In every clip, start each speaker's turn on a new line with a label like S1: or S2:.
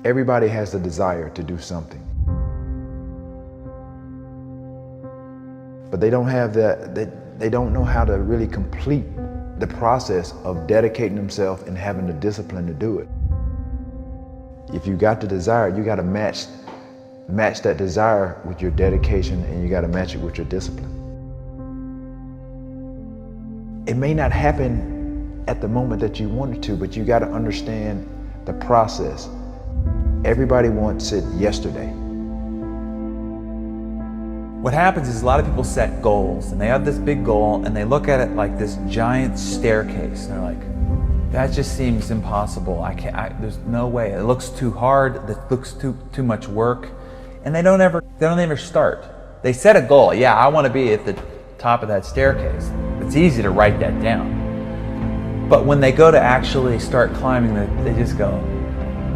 S1: Everybody has the desire to do something, but they don't have they don't know how to really complete the process of dedicating themselves and having the discipline to do it. If you got the desire, you got to match that desire with your dedication, and you got to match it with your discipline. It may not happen at the moment that you want it to, but you got to understand the process. Everybody wants it yesterday.
S2: What happens is a lot of people set goals, and they have this big goal, and they look at it like this giant staircase, and they're like, that just seems impossible. There's no way. It looks too hard. It looks too much work, and they don't ever start. They set a goal. Yeah, I want to be at the top of that staircase. It's easy to write that down, but when they go to actually start climbing, they just go,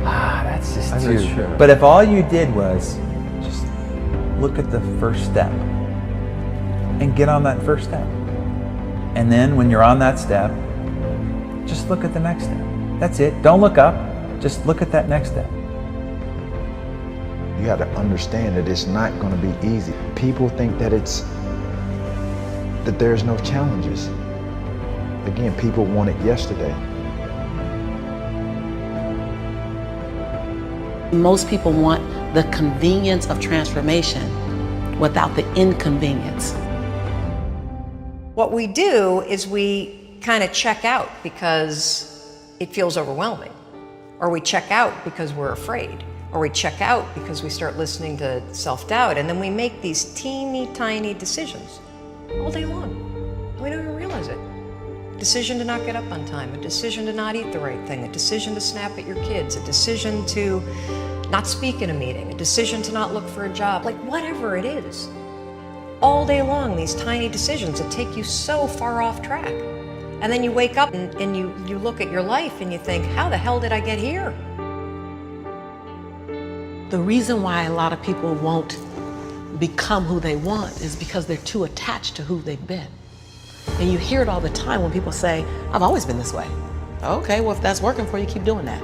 S2: that's just too.
S3: True.
S2: But if all you did was just look at the first step and get on that first step, and then when you're on that step, just look at the next step. That's it. Don't look up. Just look at that next step.
S1: You have to understand that it's not going to be easy. People think that there's no challenges. Again, people want it yesterday.
S4: Most people want the convenience of transformation without the inconvenience.
S5: What we do is we kind of check out because it feels overwhelming, or we check out because we're afraid, or we check out because we start listening to self-doubt, and then we make these teeny tiny decisions all day long. We don't even realize it. A decision to not get up on time, a decision to not eat the right thing, a decision to snap at your kids, a decision to not speak in a meeting, a decision to not look for a job, like whatever it is. All day long, these tiny decisions that take you so far off track. And then you wake up and you look at your life and you think, how the hell did I get here?
S4: The reason why a lot of people won't become who they want is because they're too attached to who they've been. And you hear it all the time when people say, I've always been this way. Okay, well, if that's working for you, keep doing that.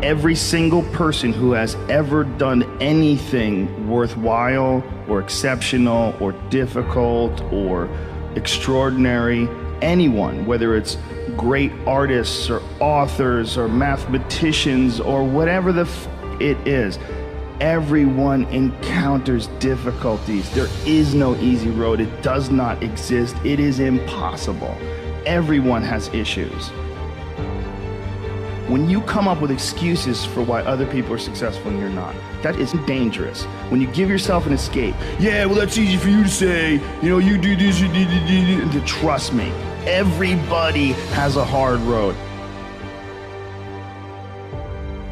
S6: Every single person who has ever done anything worthwhile or exceptional or difficult or extraordinary, anyone, whether it's great artists or authors or mathematicians or whatever it is, everyone encounters difficulties. There is no easy road. It does not exist. It is impossible. Everyone has issues. When you come up with excuses for why other people are successful and you're not, that is dangerous. When you give yourself an escape, yeah, well, that's easy for you to say, you do this, you do. And trust me, everybody has a hard road.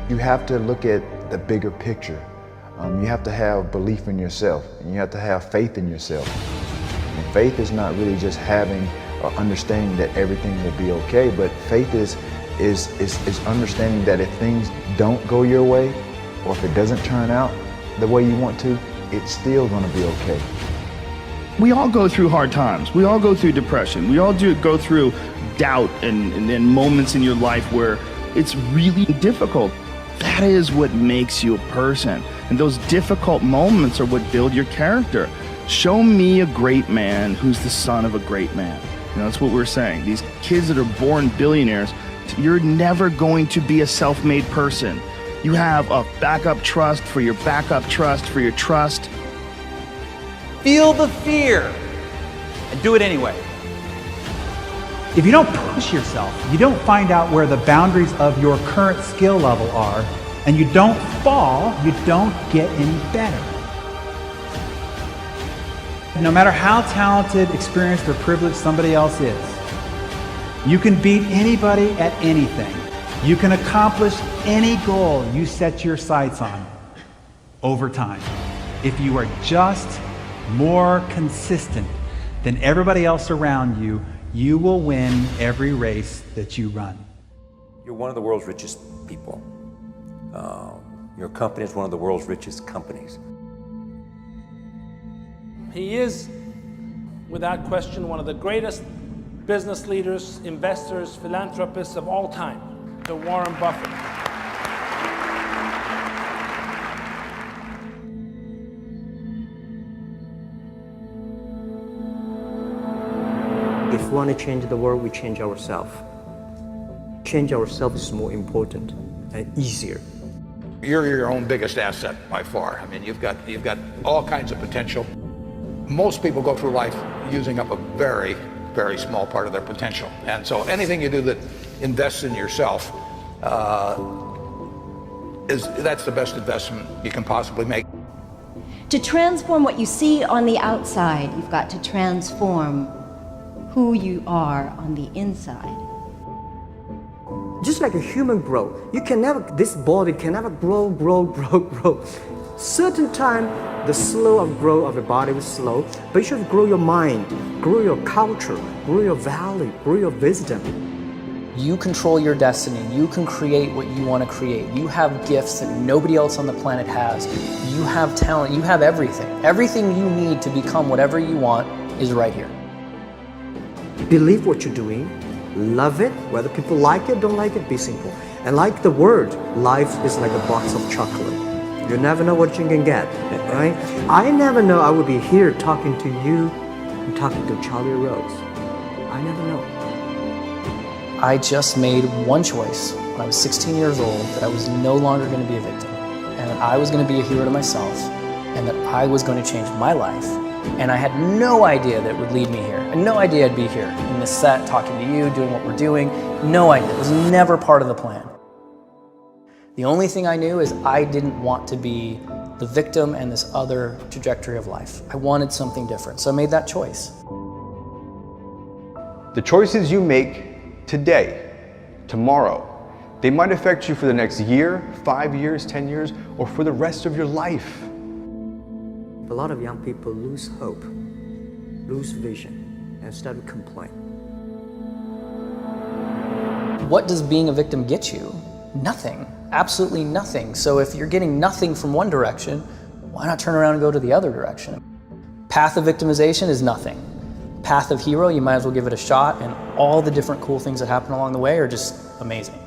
S1: You have to look at the bigger picture. You have to have belief in yourself, and you have to have faith in yourself. And faith is not really just having or understanding that everything will be okay, but faith is understanding that if things don't go your way, or if it doesn't turn out the way you want to, it's still going to be okay.
S6: We all go through hard times. We all go through depression. We all go through doubt and moments in your life where it's really difficult. That is what makes you a person. And those difficult moments are what build your character. Show me a great man who's the son of a great man. That's what we're saying. These kids that are born billionaires, you're never going to be a self-made person. You have a backup trust for your backup trust for your trust.
S2: Feel the fear and do it anyway.
S3: If you don't push yourself, you don't find out where the boundaries of your current skill level are, and you don't fall, you don't get any better. No matter how talented, experienced, or privileged somebody else is, you can beat anybody at anything. You can accomplish any goal you set your sights on over time. If you are just more consistent than everybody else around you, you will win every race that you run.
S7: You're one of the world's richest people. Your company is one of the world's richest companies.
S8: He is, without question, one of the greatest business leaders, investors, philanthropists of all time, the Warren Buffett.
S9: If we want to change the world, we change ourselves. Change ourselves is more important and easier.
S10: You're your own biggest asset by far. I mean, you've got all kinds of potential. Most people go through life using up a very, very small part of their potential. And so anything you do that invests in yourself, that's the best investment you can possibly make.
S11: To transform what you see on the outside, you've got to transform who you are on the inside.
S9: Just like a human grow, this body can never grow. Certain time, the slow of growth of the body is slow, but you should grow your mind, grow your culture, grow your value, grow your wisdom.
S12: You control your destiny. You can create what you want to create. You have gifts that nobody else on the planet has. You have talent. You have everything. Everything you need to become whatever you want is right here.
S9: Believe what you're doing. Love it. Whether people like it, don't like it, be simple. And like the word, life is like a box of chocolate. You never know what you can get, right? I never know I would be here talking to you and talking to Charlie Rose. I never know.
S12: I just made one choice when I was 16 years old that I was no longer going to be a victim, and that I was going to be a hero to myself, and that I was going to change my life. And I had no idea that it would lead me here. I had no idea I'd be here in this set, talking to you, doing what we're doing. No idea. It was never part of the plan. The only thing I knew is I didn't want to be the victim and this other trajectory of life. I wanted something different, so I made that choice.
S13: The choices you make today, tomorrow, they might affect you for the next year, 5 years, 10 years, or for the rest of your life.
S9: A lot of young people lose hope, lose vision, and start to complain.
S12: What does being a victim get you? Nothing. Absolutely nothing. So if you're getting nothing from one direction, why not turn around and go to the other direction? Path of victimization is nothing. Path of hero, you might as well give it a shot, and all the different cool things that happen along the way are just amazing.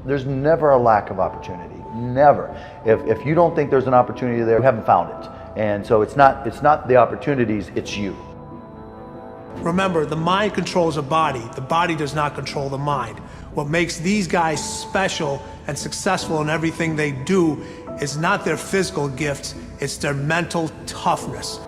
S14: There's never a lack of opportunity, never. If you don't think there's an opportunity there, you haven't found it. And so it's not the opportunities, it's you.
S8: Remember, the mind controls the body does not control the mind. What makes these guys special and successful in everything they do is not their physical gifts, it's their mental toughness.